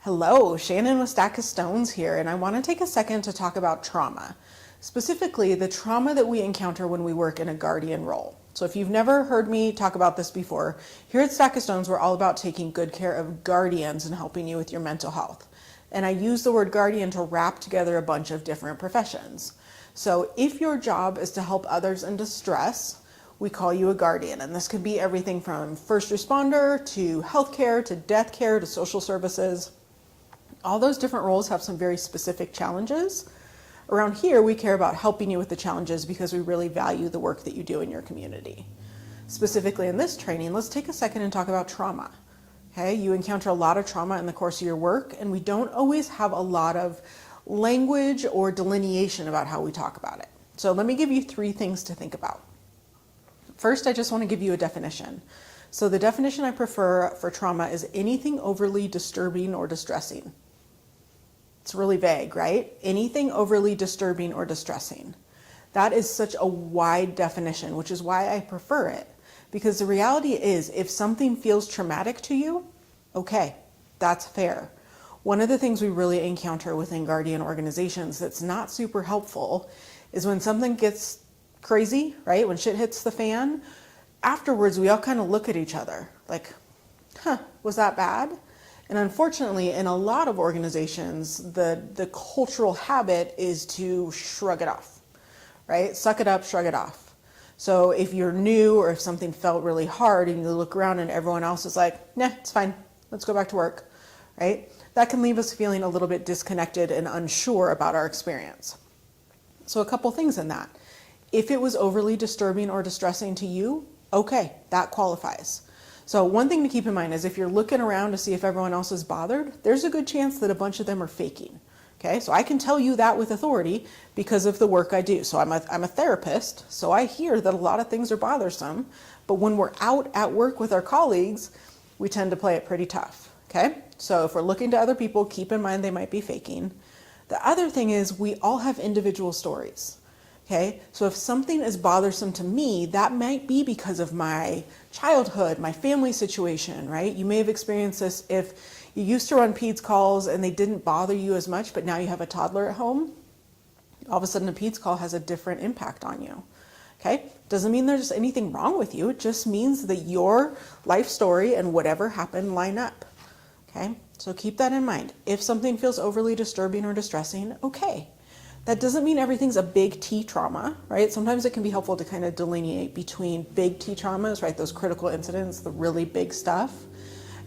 Hello, Shannon with Stack of Stones here, and I want to take a second to talk about trauma. Specifically, the trauma that we encounter when we work in a guardian role. So if you've never heard me talk about this before, here at Stack of Stones, we're all about taking good care of guardians and helping you with your mental health. And I use the word guardian to wrap together a bunch of different professions. So if your job is to help others in distress, we call you a guardian. And this could be everything from first responder to healthcare to death care to social services. All those different roles have some very specific challenges. Around here, we care about helping you with the challenges because we really value the work that you do in your community. Specifically in this training, let's take a second and talk about trauma. Okay, you encounter a lot of trauma in the course of your work, and we don't always have a lot of language or delineation about how we talk about it. So let me give you 3 things to think about. First, I just want to give you a definition. So the definition I prefer for trauma is anything overly disturbing or distressing. It's really vague, right? Anything overly disturbing or distressing. That is such a wide definition, which is why I prefer it. Because the reality is, if something feels traumatic to you, okay, that's fair. One of the things we really encounter within guardian organizations that's not super helpful is when something gets crazy, right? When shit hits the fan, afterwards we all kind of look at each other like, was that bad? And unfortunately, in a lot of organizations, the cultural habit is to shrug it off, right? Suck it up, shrug it off. So if you're new or if something felt really hard and you look around and everyone else is like, nah, it's fine, let's go back to work, right? That can leave us feeling a little bit disconnected and unsure about our experience. So a couple things in that. If it was overly disturbing or distressing to you, okay, that qualifies. So one thing to keep in mind is if you're looking around to see if everyone else is bothered, there's a good chance that a bunch of them are faking. Okay, so I can tell you that with authority because of the work I do. So I'm a therapist, so I hear that a lot of things are bothersome, but when we're out at work with our colleagues, we tend to play it pretty tough. Okay, so if we're looking to other people, keep in mind they might be faking. The other thing is we all have individual stories. Okay, so if something is bothersome to me, that might be because of my childhood, my family situation, right? You may have experienced this if you used to run PEDS calls and they didn't bother you as much, but now you have a toddler at home. All of a sudden a PEDS call has a different impact on you. Okay, doesn't mean there's anything wrong with you. It just means that your life story and whatever happened line up. Okay, so keep that in mind. If something feels overly disturbing or distressing, okay. That doesn't mean everything's a big T trauma, right? Sometimes it can be helpful to kind of delineate between big T traumas, right? Those critical incidents, the really big stuff,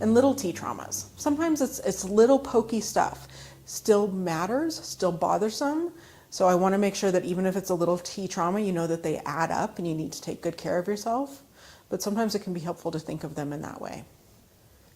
and little T traumas. Sometimes it's little pokey stuff. Still matters, still bothersome. So I want to make sure that even if it's a little T trauma, you know that they add up and you need to take good care of yourself. But sometimes it can be helpful to think of them in that way.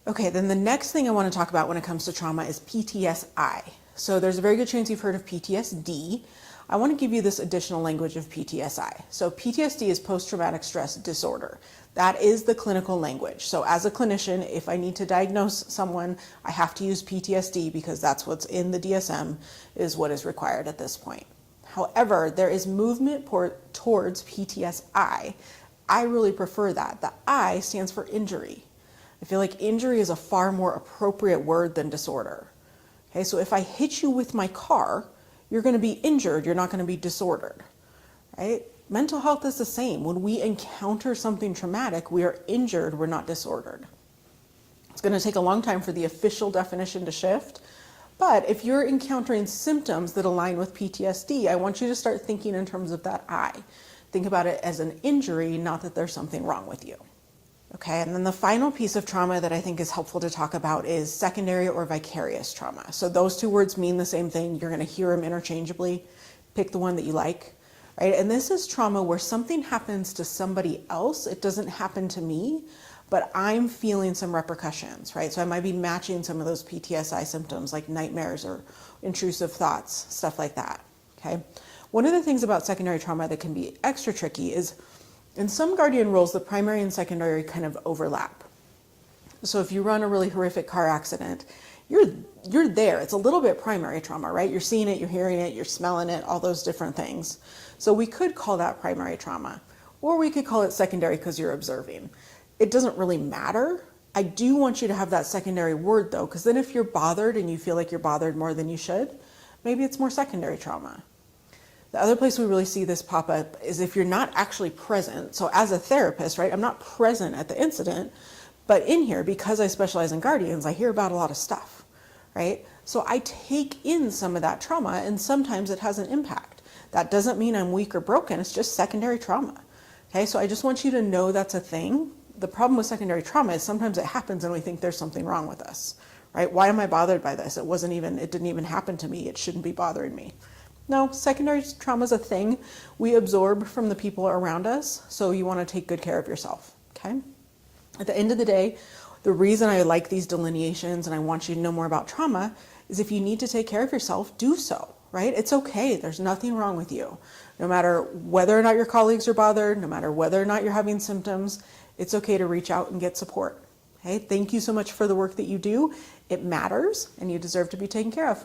Okay, then the next thing I want to talk about when it comes to trauma is PTSI. So there's a very good chance you've heard of PTSD. I want to give you this additional language of PTSI. So PTSD is post-traumatic stress disorder. That is the clinical language. So as a clinician, if I need to diagnose someone, I have to use PTSD because that's what's in the DSM is what is required at this point. However, there is movement towards PTSI. I really prefer that. The I stands for injury. I feel like injury is a far more appropriate word than disorder. Okay, so if I hit you with my car, you're going to be injured, you're not going to be disordered, right? Mental health is the same. When we encounter something traumatic, we are injured, we're not disordered. It's going to take a long time for the official definition to shift, but if you're encountering symptoms that align with PTSD, I want you to start thinking in terms of that I. Think about it as an injury, not that there's something wrong with you. Okay, and then the final piece of trauma that I think is helpful to talk about is secondary or vicarious trauma. So those 2 words mean the same thing. You're going to hear them interchangeably. Pick the one that you like, right? And this is trauma where something happens to somebody else. It doesn't happen to me, but I'm feeling some repercussions, right? So I might be matching some of those PTSI symptoms like nightmares or intrusive thoughts, stuff like that, okay? One of the things about secondary trauma that can be extra tricky is in some guardian roles, the primary and secondary kind of overlap. So if you run a really horrific car accident, you're there. It's a little bit primary trauma, right? You're seeing it, you're hearing it, you're smelling it, all those different things. So we could call that primary trauma, or we could call it secondary because you're observing. It doesn't really matter. I do want you to have that secondary word though, because then if you're bothered and you feel like you're bothered more than you should, maybe it's more secondary trauma. The other place we really see this pop up is if you're not actually present. So as a therapist, right, I'm not present at the incident, but in here, because I specialize in guardians, I hear about a lot of stuff, right? So I take in some of that trauma and sometimes it has an impact. That doesn't mean I'm weak or broken, it's just secondary trauma. Okay, so I just want you to know that's a thing. The problem with secondary trauma is sometimes it happens and we think there's something wrong with us, right? Why am I bothered by this? It didn't even happen to me. It shouldn't be bothering me. No, secondary trauma is a thing we absorb from the people around us, so you want to take good care of yourself, okay? At the end of the day, the reason I like these delineations and I want you to know more about trauma is if you need to take care of yourself, do so, right? It's okay. There's nothing wrong with you. No matter whether or not your colleagues are bothered, no matter whether or not you're having symptoms, it's okay to reach out and get support. Okay? Thank you so much for the work that you do. It matters and you deserve to be taken care of.